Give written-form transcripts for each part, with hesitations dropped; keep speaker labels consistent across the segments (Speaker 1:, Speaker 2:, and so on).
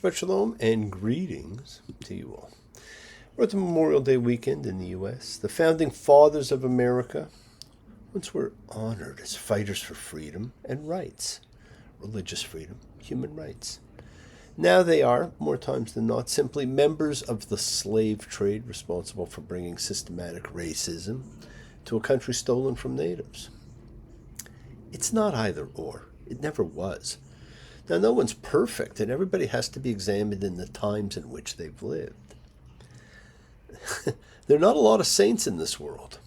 Speaker 1: Shabbat Shalom and greetings to you all. We're at the Memorial Day weekend in the U.S. The founding fathers of America once were honored as fighters for freedom and rights, religious freedom, human rights. Now they are, more times than not, simply members of the slave trade responsible for bringing systematic racism to a country stolen from natives. It's not either or. It never was. Now, no one's perfect, and everybody has to be examined in the times in which they've lived. There are not a lot of saints in this world.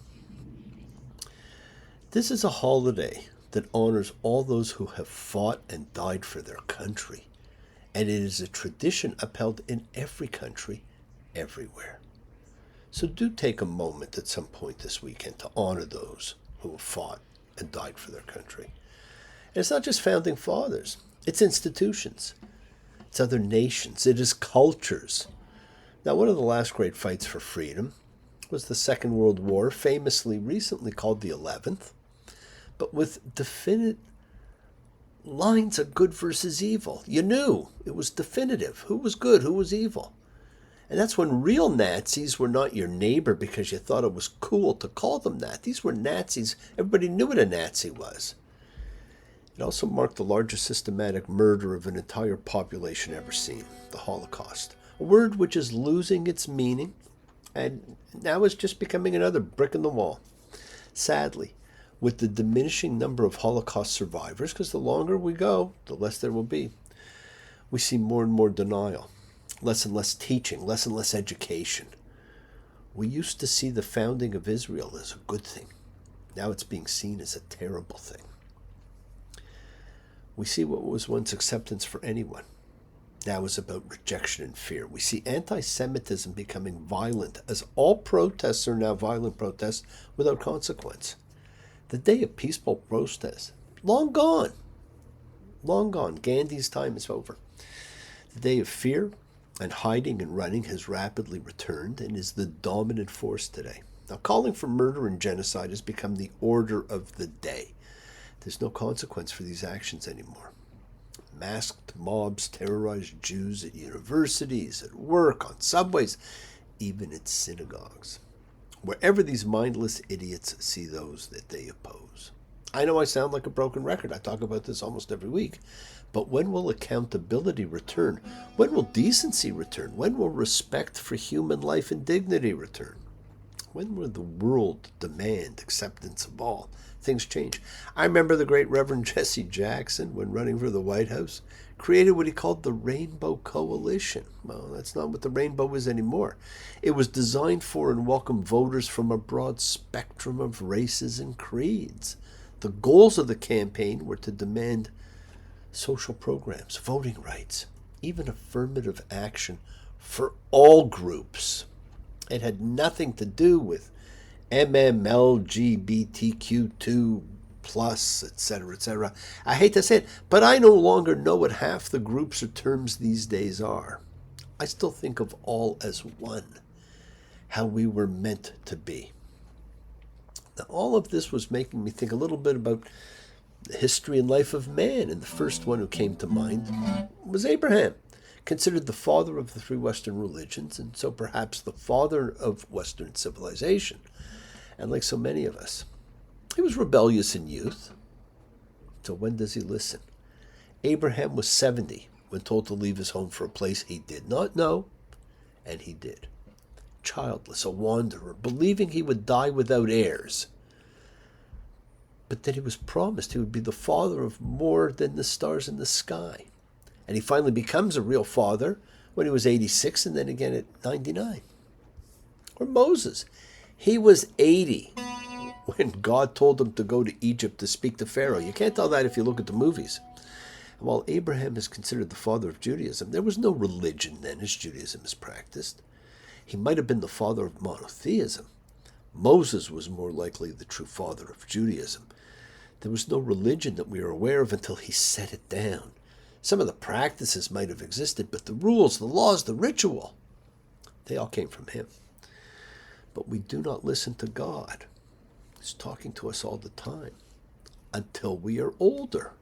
Speaker 1: This is a holiday that honors all those who have fought and died for their country, and it is a tradition upheld in every country, everywhere. So do take a moment at some point this weekend to honor those who have fought and died for their country. And it's not just founding fathers. It's institutions. It's other nations. It is cultures. Now, one of the last great fights for freedom was the Second World War, famously recently called the 11th, but with definite lines of good versus evil. You knew it was definitive. Who was good? Who was evil? And that's when real Nazis were not your neighbor because you thought it was cool to call them that. These were Nazis. Everybody knew what a Nazi was. It also marked the largest systematic murder of an entire population ever seen, the Holocaust. A word which is losing its meaning and now is just becoming another brick in the wall. Sadly, with the diminishing number of Holocaust survivors, because the longer we go, the less there will be, we see more and more denial, less and less teaching, less and less education. We used to see the founding of Israel as a good thing. Now it's being seen as a terrible thing. We see what was once acceptance for anyone now is about rejection and fear. We see anti-Semitism becoming violent, as all protests are now violent protests without consequence. The day of peaceful protest, long gone. Long gone. Gandhi's time is over. The day of fear and hiding and running has rapidly returned and is the dominant force today. Now, calling for murder and genocide has become the order of the day. There's no consequence for these actions anymore. Masked mobs terrorize Jews at universities, at work, on subways, even at synagogues. Wherever these mindless idiots see those that they oppose. I know I sound like a broken record. I talk about this almost every week. But when will accountability return? When will decency return? When will respect for human life and dignity return? When will the world demand acceptance of all? Things change. I remember the great Reverend Jesse Jackson, when running for the White House, created what he called the Rainbow Coalition. Well, that's not what the rainbow is anymore. It was designed for and welcomed voters from a broad spectrum of races and creeds. The goals of the campaign were to demand social programs, voting rights, even affirmative action for all groups. It had nothing to do with LGBTQ2+, etc., etc. I hate to say it, but I no longer know what half the groups or terms these days are. I still think of all as one, how we were meant to be. Now, all of this was making me think a little bit about the history and life of man, and the first one who came to mind was Abraham, considered the father of the three Western religions, and so perhaps the father of Western civilization. And like so many of us, he was rebellious in youth. So when does he listen? Abraham was 70 when told to leave his home for a place he did not know, and he did. Childless, a wanderer, believing he would die without heirs. But then he was promised he would be the father of more than the stars in the sky. And he finally becomes a real father when he was 86 and then again at 99. Or Moses. He was 80 when God told him to go to Egypt to speak to Pharaoh. You can't tell that if you look at the movies. And while Abraham is considered the father of Judaism, there was no religion then as Judaism is practiced. He might have been the father of monotheism. Moses was more likely the true father of Judaism. There was no religion that we are aware of until he set it down. Some of the practices might have existed, but the rules, the laws, the ritual, they all came from him. But we do not listen to God. He's talking to us all the time until we are older.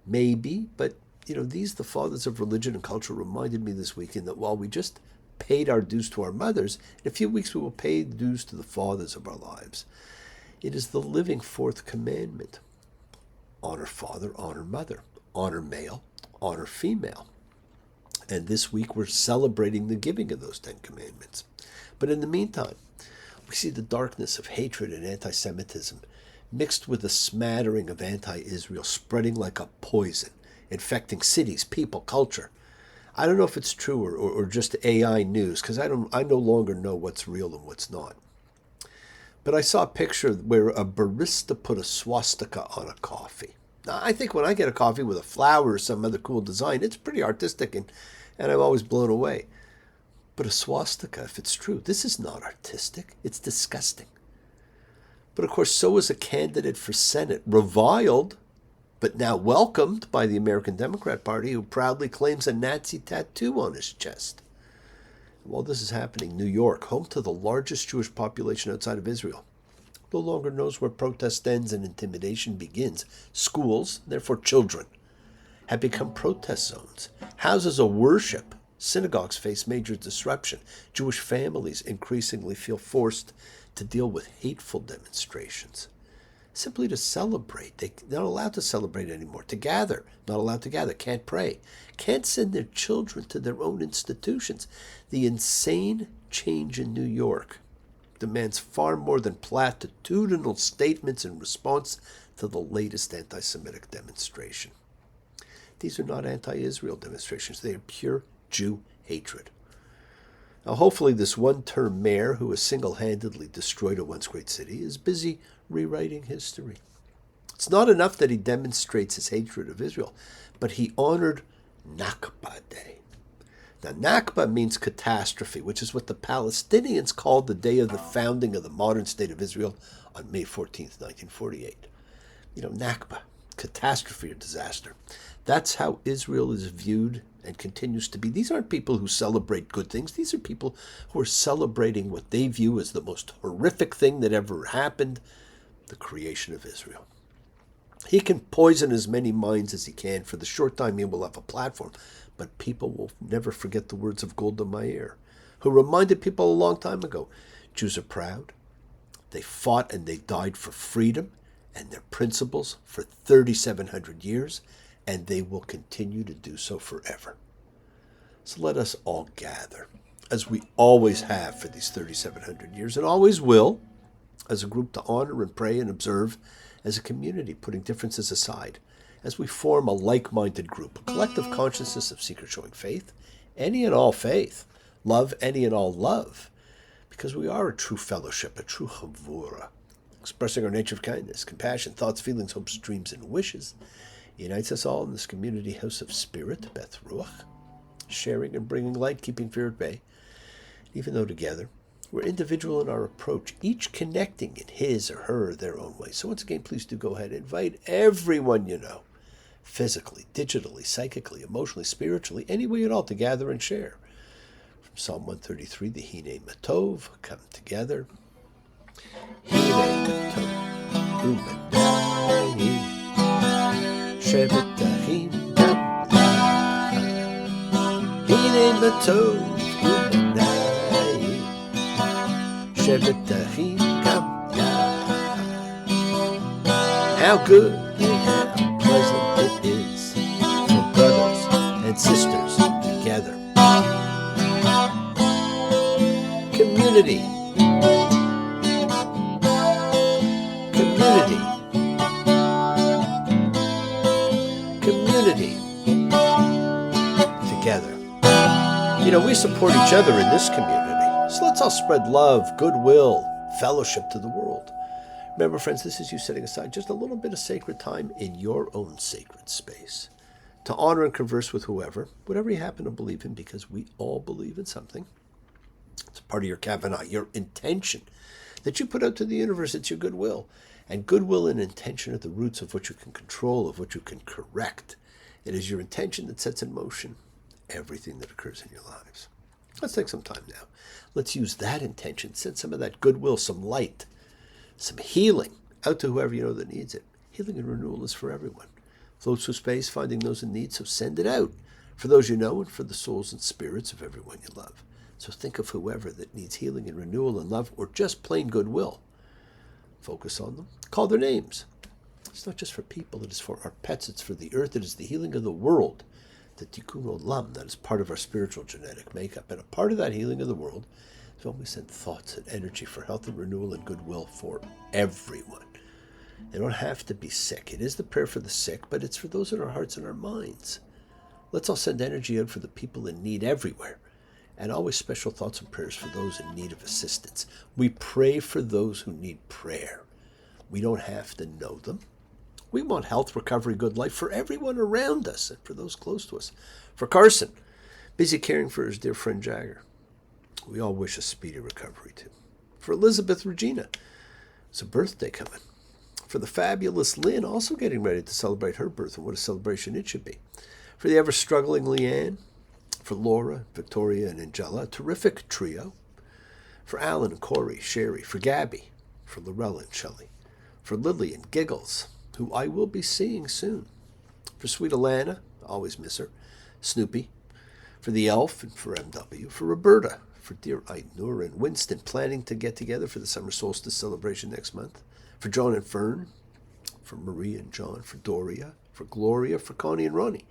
Speaker 1: Maybe, but The fathers of religion and culture reminded me this weekend that while we just paid our dues to our mothers, in a few weeks we will pay the dues to the fathers of our lives. It is the living fourth commandment. Honor father, honor mother, honor male, honor female. And this week we're celebrating the giving of those 10 commandments. But in the meantime, we see the darkness of hatred and anti-Semitism mixed with a smattering of anti-Israel spreading like a poison, infecting cities, people, culture. I don't know if it's true or just AI news, because I no longer know what's real and what's not. But I saw a picture where a barista put a swastika on a coffee. Now, I think when I get a coffee with a flower or some other cool design, it's pretty artistic, and I'm always blown away. But a swastika, if it's true, this is not artistic. It's disgusting. But of course, so is a candidate for Senate, reviled, but now welcomed by the American Democrat Party, who proudly claims a Nazi tattoo on his chest. While this is happening, New York, home to the largest Jewish population outside of Israel, no longer knows where protest ends and intimidation begins. Schools, therefore children, have become protest zones. Houses of worship, synagogues face major disruption. Jewish families increasingly feel forced to deal with hateful demonstrations. Simply to celebrate. They're not allowed to celebrate anymore. To gather, not allowed to gather. Can't pray. Can't send their children to their own institutions. The insane change in New York demands far more than platitudinal statements in response to the latest anti-Semitic demonstration. These are not anti-Israel demonstrations. They are pure Jew hatred. Now, hopefully this one-term mayor who has single-handedly destroyed a once great city is busy rewriting history. It's not enough that he demonstrates his hatred of Israel, but he honored Nakba Day. Now, Nakba means catastrophe, which is what the Palestinians called the day of the founding of the modern state of Israel on May 14th, 1948. Nakba, catastrophe or disaster. That's how Israel is viewed and continues to be. These aren't people who celebrate good things. These are people who are celebrating what they view as the most horrific thing that ever happened, the creation of Israel. He can poison as many minds as he can for the short time he will have a platform, but people will never forget the words of Golda Meir, who reminded people a long time ago, Jews are proud, they fought and they died for freedom and their principles for 3,700 years, and they will continue to do so forever. So let us all gather, as we always have for these 3,700 years, and always will, as a group to honor and pray and observe, as a community, putting differences aside, as we form a like-minded group, a collective consciousness of seekers showing faith, any and all faith, love any and all love, because we are a true fellowship, a true chavura, expressing our nature of kindness, compassion, thoughts, feelings, hopes, dreams, and wishes, unites us all in this community house of spirit, Beth Ruach, sharing and bringing light, keeping fear at bay. Even though together, we're individual in our approach, each connecting in his or her their own way. So once again, please do go ahead and invite everyone you know, physically, digitally, psychically, emotionally, spiritually, any way at all, to gather and share. From Psalm 133, the Hine Matov, come together. Hine Matov, Umadai. Shevet Ahim Gamla Hine Matov Umanai Shevet Ahim Gamla. How good and how pleasant it is for brothers and sisters together. Community. Together. We support each other in this community. So let's all spread love, goodwill, fellowship to the world. Remember, friends, this is you setting aside just a little bit of sacred time in your own sacred space to honor and converse with whatever you happen to believe in, because we all believe in something. It's part of your kavanah, your intention that you put out to the universe. It's your goodwill. And goodwill and intention are the roots of what you can control, of what you can correct. It is your intention that sets in motion everything that occurs in your lives. Let's take some time now. Let's use that intention, send some of that goodwill, some light, some healing out to whoever you know that needs it. Healing and renewal is for everyone. Floats through space, finding those in need, so send it out for those you know and for the souls and spirits of everyone you love. So think of whoever that needs healing and renewal and love, or just plain goodwill. Focus on them. Call their names. It's not just for people. It is for our pets. It's for the earth. It is the healing of the world. The tikkun olam, that is part of our spiritual genetic makeup. And a part of that healing of the world is when we send thoughts and energy for health and renewal and goodwill for everyone. They don't have to be sick. It is the prayer for the sick, but it's for those in our hearts and our minds. Let's all send energy out for the people in need everywhere. And always special thoughts and prayers for those in need of assistance. We pray for those who need prayer. We don't have to know them. We want health, recovery, good life for everyone around us and for those close to us. For Carson, busy caring for his dear friend Jagger. We all wish a speedy recovery too. For Elizabeth Regina, it's a birthday coming. For the fabulous Lynn, also getting ready to celebrate her birth, and what a celebration it should be. For the ever-struggling Leanne, for Laura, Victoria, and Angela, a terrific trio. For Alan and Corey, Sherry, for Gabby, for Lorella and Shelley. For Lily and Giggles, who I will be seeing soon. For sweet Alana, always miss her. Snoopy. For the elf and for MW. For Roberta, for dear Ainur and Winston, planning to get together for the summer solstice celebration next month. For John and Fern. For Maria and John. For Doria. For Gloria. For Connie and Ronnie.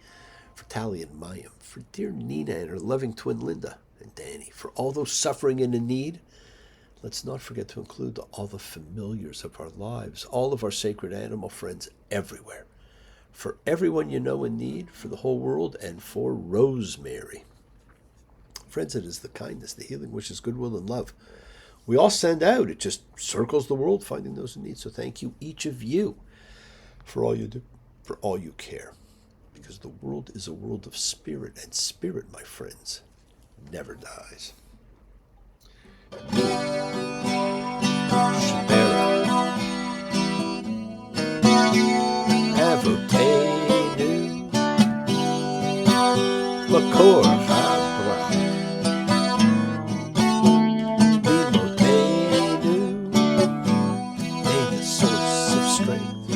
Speaker 1: For Tally and Mayim. For dear Nina and her loving twin Linda and Danny. For all those suffering and in need. Let's not forget to include all the familiars of our lives, all of our sacred animal friends everywhere. For everyone you know in need, for the whole world, and for Rosemary. Friends, it is the kindness, the healing wishes, goodwill, and love we all send out. It just circles the world, finding those in need. So thank you, each of you, for all you do, for all you care. Because the world is a world of spirit, and spirit, my friends, never dies. Avotenu Lakor Habra Limotenu, may the source of strength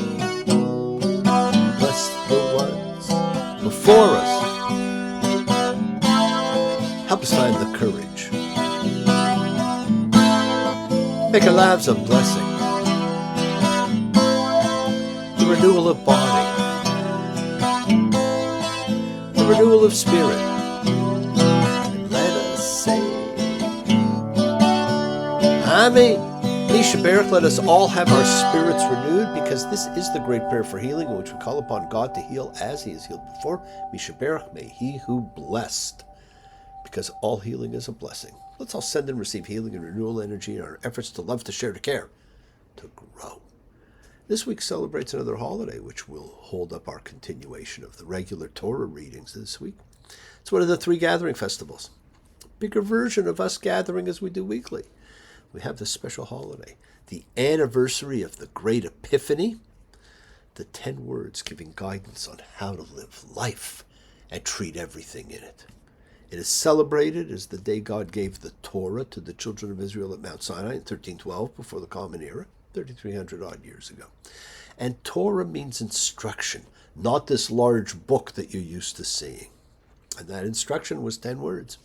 Speaker 1: bless the ones before us. Help us find the courage. Make our lives a blessing. The renewal of body. The renewal of spirit. And let us say, Amen. Misha Barak, let us all have our spirits renewed, because this is the great prayer for healing, in which we call upon God to heal as He has healed before. Misha Barak, may He who blessed, because all healing is a blessing. Let's all send and receive healing and renewal energy in our efforts to love, to share, to care, to grow. This week celebrates another holiday, which will hold up our continuation of the regular Torah readings this week. It's one of the 3 gathering festivals. Bigger version of us gathering as we do weekly. We have this special holiday, the anniversary of the great epiphany, the 10 words giving guidance on how to live life and treat everything in it. It is celebrated as the day God gave the Torah to the children of Israel at Mount Sinai in 1312, before the Common Era, 3,300 odd years ago. And Torah means instruction, not this large book that you're used to seeing. And that instruction was 10 words.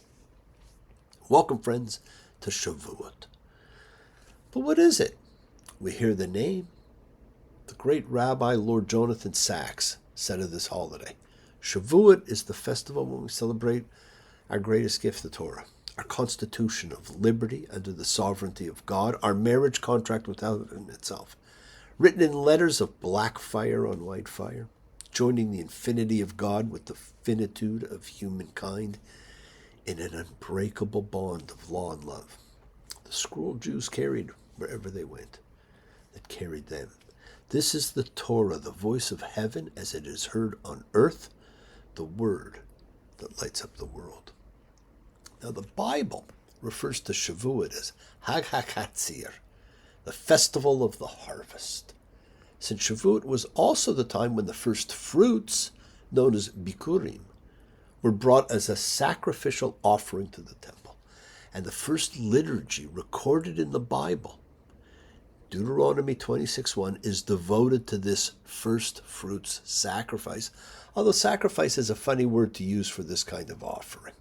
Speaker 1: Welcome, friends, to Shavuot. But what is it? We hear the name. The great Rabbi Lord Jonathan Sacks said of this holiday, Shavuot is the festival when we celebrate our greatest gift, the Torah, our constitution of liberty under the sovereignty of God, our marriage contract with heaven itself, written in letters of black fire on white fire, joining the infinity of God with the finitude of humankind in an unbreakable bond of law and love. The scroll Jews carried wherever they went, that carried them. This is the Torah, the voice of heaven as it is heard on earth, the word that lights up the world. Now the Bible refers to Shavuot as Hag HaKatzir, the festival of the harvest, since Shavuot was also the time when the first fruits, known as Bikurim, were brought as a sacrificial offering to the temple. And the first liturgy recorded in the Bible Deuteronomy 26:1 is devoted to this first fruits sacrifice, although sacrifice is a funny word to use for this kind of offering.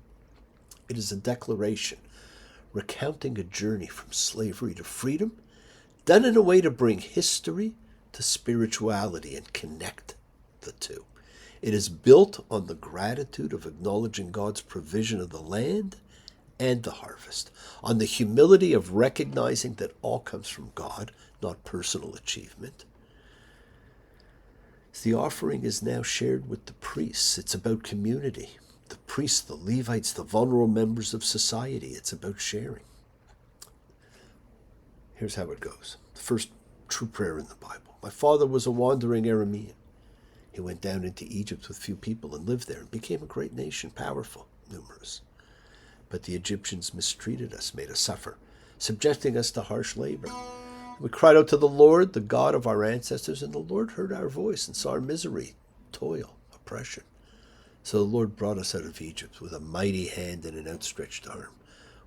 Speaker 1: It is a declaration recounting a journey from slavery to freedom, done in a way to bring history to spirituality and connect the two. It is built on the gratitude of acknowledging God's provision of the land and the harvest, on the humility of recognizing that all comes from God, not personal achievement. The offering is now shared with the priests. It's about community. The priests, the Levites, the vulnerable members of society. It's about sharing. Here's how it goes. The first true prayer in the Bible. My father was a wandering Aramean. He went down into Egypt with few people and lived there and became a great nation, powerful, numerous. But the Egyptians mistreated us, made us suffer, subjecting us to harsh labor. We cried out to the Lord, the God of our ancestors, and the Lord heard our voice and saw our misery, toil, oppression. So the Lord brought us out of Egypt with a mighty hand and an outstretched arm.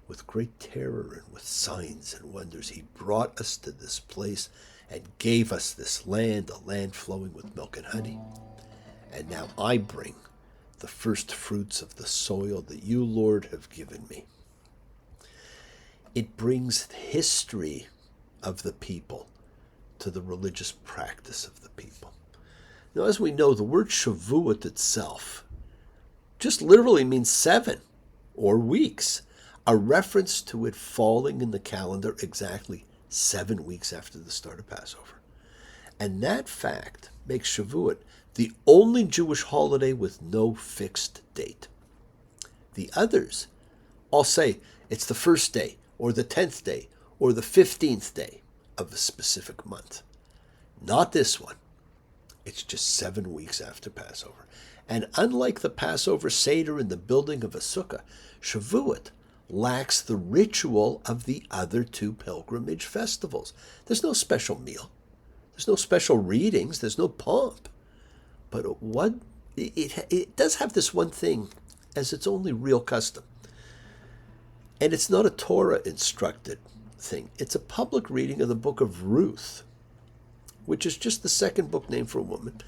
Speaker 1: With great terror and with signs and wonders, he brought us to this place and gave us this land, a land flowing with milk and honey. And now I bring the first fruits of the soil that you, Lord, have given me. It brings the history of the people to the religious practice of the people. Now, as we know, the word shavuot itself just literally means 7 or weeks, a reference to it falling in the calendar exactly 7 weeks after the start of Passover. And that fact makes Shavuot the only Jewish holiday with no fixed date. The others all say it's the first day, or the 10th day, or the 15th day of a specific month. Not this one. It's just 7 weeks after Passover. And unlike the Passover Seder and the building of a sukkah, Shavuot lacks the ritual of the other 2 pilgrimage festivals. There's no special meal. There's no special readings. There's no pomp. But it does have this one thing as its only real custom. And it's not a Torah-instructed thing. It's a public reading of the book of Ruth, which is just the second book named for a woman.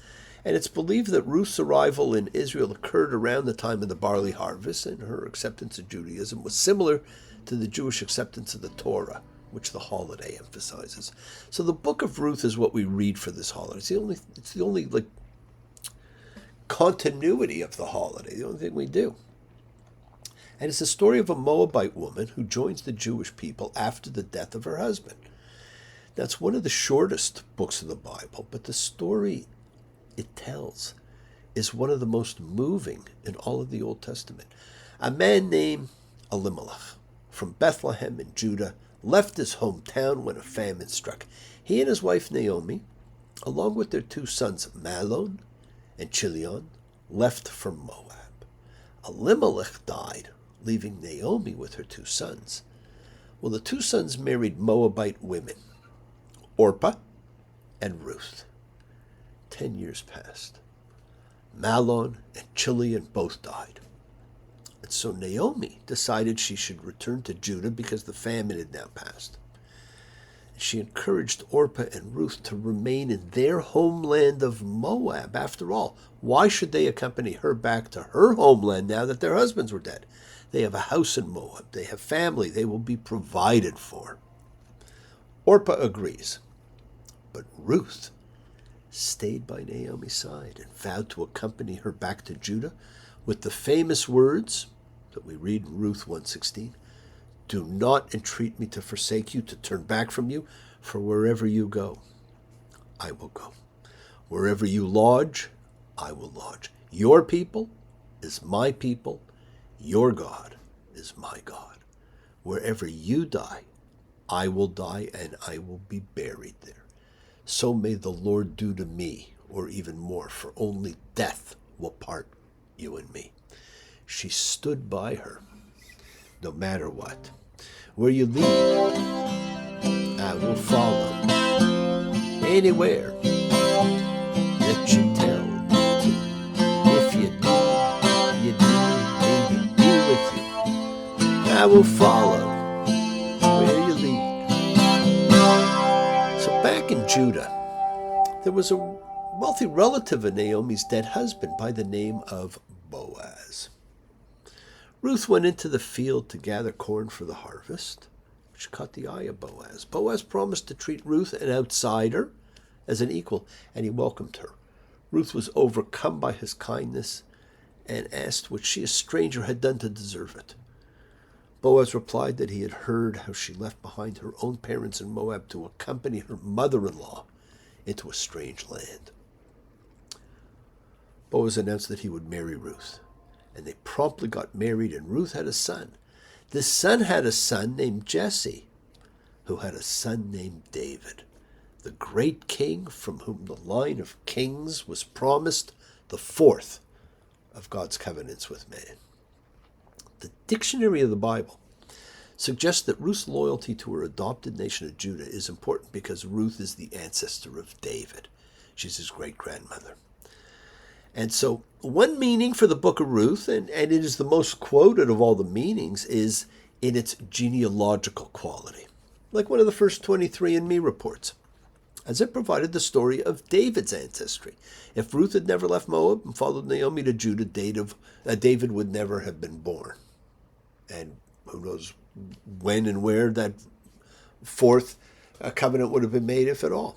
Speaker 1: And it's believed that Ruth's arrival in Israel occurred around the time of the barley harvest, and her acceptance of Judaism was similar to the Jewish acceptance of the Torah, which the holiday emphasizes. So the book of Ruth is what we read for this holiday. It's the only continuity of the holiday, the only thing we do. And it's the story of a Moabite woman who joins the Jewish people after the death of her husband. That's one of the shortest books of the Bible, but the story it tells is one of the most moving in all of the Old Testament. A man named Elimelech from Bethlehem in Judah left his hometown when a famine struck. He and his wife Naomi, along with their 2 sons Mahlon and Chilion, left for Moab. Elimelech died, leaving Naomi with her 2 sons. Well, the 2 sons married Moabite women, Orpah and Ruth. 10 years passed. Mahlon and Chilion both died. And so Naomi decided she should return to Judah because the famine had now passed. She encouraged Orpah and Ruth to remain in their homeland of Moab. After all, why should they accompany her back to her homeland now that their husbands were dead? They have a house in Moab. They have family. They will be provided for. Orpah agrees. But Ruth stayed by Naomi's side and vowed to accompany her back to Judah with the famous words that we read in Ruth 1:16. Do not entreat me to forsake you, to turn back from you, for wherever you go, I will go. Wherever you lodge, I will lodge. Your people is my people. Your God is my God. Wherever you die, I will die, and I will be buried there. So may the Lord do to me, or even more, for only death will part you and me. She stood by her, no matter what. Where you lead, I will follow. Anywhere that you tell me to. If you need me to be with you. I will follow where you lead. So Judah. There was a wealthy relative of Naomi's dead husband by the name of Boaz. Ruth went into the field to gather corn for the harvest, which caught the eye of Boaz. Boaz promised to treat Ruth, an outsider, as an equal, and he welcomed her. Ruth was overcome by his kindness and asked what she, a stranger, had done to deserve it. Boaz replied that he had heard how she left behind her own parents in Moab to accompany her mother-in-law into a strange land. Boaz announced that he would marry Ruth, and they promptly got married, and Ruth had a son. This son had a son named Jesse, who had a son named David, the great king from whom the line of kings was promised, the fourth of God's covenants with man. The dictionary of the Bible suggests that Ruth's loyalty to her adopted nation of Judah is important because Ruth is the ancestor of David. She's his great-grandmother. And so one meaning for the book of Ruth, and it is the most quoted of all the meanings, is in its genealogical quality, like one of the first 23andMe reports, as it provided the story of David's ancestry. If Ruth had never left Moab and followed Naomi to Judah, David would never have been born. And who knows when and where that fourth covenant would have been made, if at all.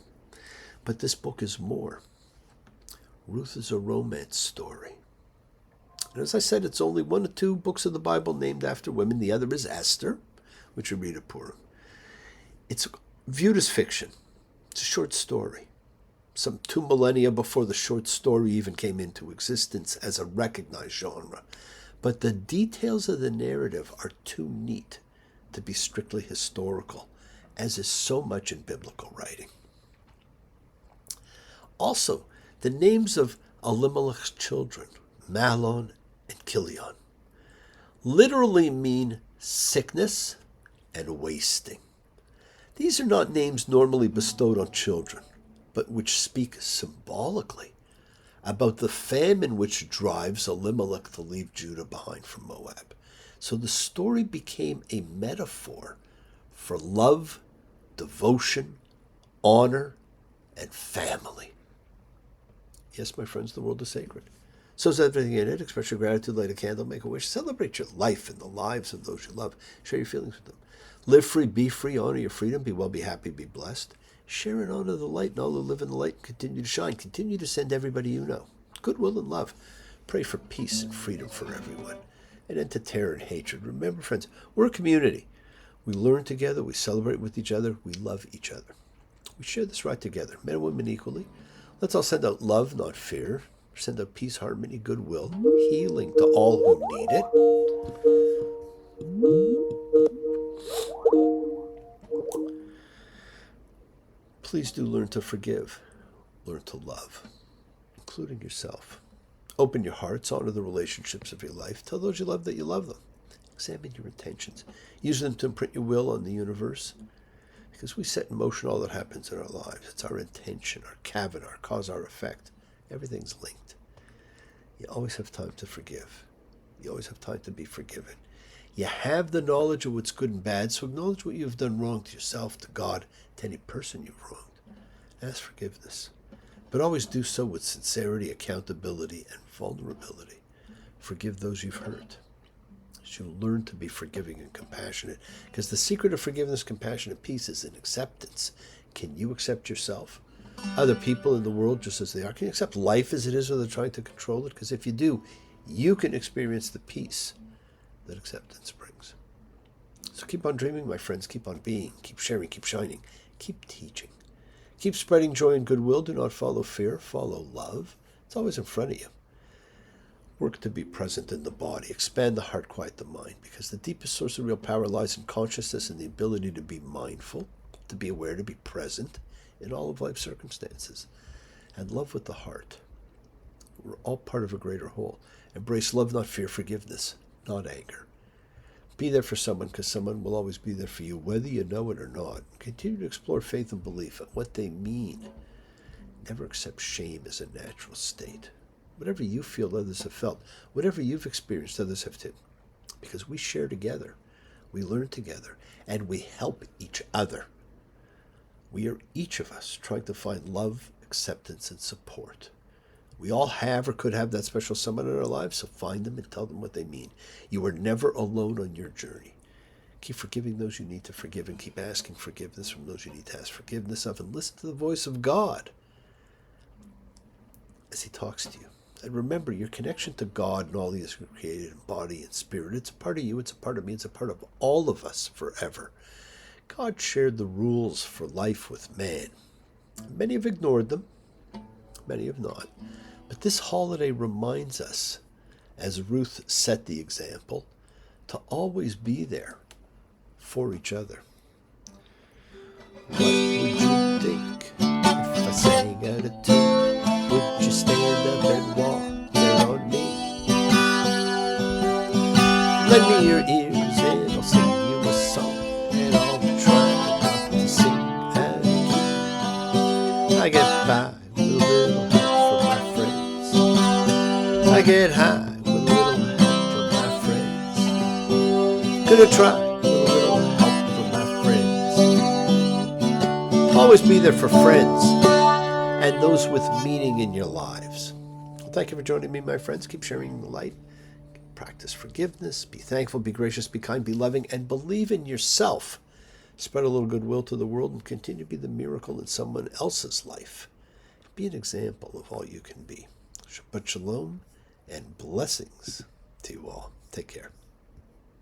Speaker 1: But this book is more. Ruth is a romance story. And as I said, it's only one of two books of the Bible named after women. The other is Esther, which we read at Purim. It's viewed as fiction. It's a short story. Some 2 millennia before the short story even came into existence as a recognized genre. But the details of the narrative are too neat to be strictly historical, as is so much in biblical writing. Also, the names of Elimelech's children, Mahlon and Chilion, literally mean sickness and wasting. These are not names normally bestowed on children, but which speak symbolically about the famine which drives Elimelech to leave Judah behind for Moab. So the story became a metaphor for love, devotion, honor, and family. Yes, my friends, the world is sacred. So is everything in it. Express your gratitude, light a candle, make a wish. Celebrate your life and the lives of those you love. Share your feelings with them. Live free, be free, honor your freedom, be well, be happy, be blessed. Share and honor the light, and all who live in the light continue to shine. Continue to send everybody you know goodwill and love. Pray for peace and freedom for everyone, and end to terror and hatred. Remember, friends, we're a community. We learn together, we celebrate with each other, we love each other. We share this right together, men and women equally. Let's all send out love, not fear. Send out peace, harmony, goodwill, healing to all who need it. Please do learn to forgive, learn to love, including yourself. Open your hearts, honor the relationships of your life. Tell those you love that you love them. Examine your intentions. Use them to imprint your will on the universe, because we set in motion all that happens in our lives. It's our intention, our kavod, our cause, our effect. Everything's linked. You always have time to forgive. You always have time to be forgiven. You have the knowledge of what's good and bad, so acknowledge what you've done wrong to yourself, to God, to any person you've wronged. Ask forgiveness. But always do so with sincerity, accountability, and vulnerability. Forgive those you've hurt. You'll learn to be forgiving and compassionate, because the secret of forgiveness, compassion, and peace is in acceptance. Can you accept yourself? Other people in the world just as they are? Can you accept life as it is, or they're trying to control it? Because if you do, you can experience the peace that acceptance brings. So keep on dreaming, my friends. Keep on being. Keep sharing. Keep shining. Keep teaching. Keep spreading joy and goodwill. Do not follow fear. Follow love. It's always in front of you. Work to be present in the body. Expand the heart, quiet the mind, because the deepest source of real power lies in consciousness and the ability to be mindful, to be aware, to be present in all of life's circumstances. And love with the heart. We're all part of a greater whole. Embrace love, not fear, forgiveness, not anger. Be there for someone, because someone will always be there for you, whether you know it or not. Continue to explore faith and belief and what they mean. Never accept shame as a natural state. Whatever you feel, others have felt. Whatever you've experienced, others have too. Because we share together, we learn together, and we help each other. We are each of us trying to find love, acceptance, and support. We all have or could have that special someone in our lives, so find them and tell them what they mean. You are never alone on your journey. Keep forgiving those you need to forgive, and keep asking forgiveness from those you need to ask forgiveness of, and listen to the voice of God as he talks to you. And remember, your connection to God and all he has created in body and spirit, it's a part of you, it's a part of me, it's a part of all of us forever. God shared the rules for life with man. Many have ignored them, many have not. But this holiday reminds us, as Ruth set the example, to always be there for each other. What would you think if I sang out a tune? Would you stand up and walk there on me? Lend me your ears and I'll sing you a song, and I'll try not to sing out of key. I get by with a little help from my friends. I get high with a little help from my friends. Gonna try with a little help from my friends. Always be there for friends and those with meaning in your lives. Well, thank you for joining me, my friends. Keep sharing the light. Practice forgiveness. Be thankful, be gracious, be kind, be loving, and believe in yourself. Spread a little goodwill to the world and continue to be the miracle in someone else's life. Be an example of all you can be. Shabbat shalom and blessings to you all. Take care.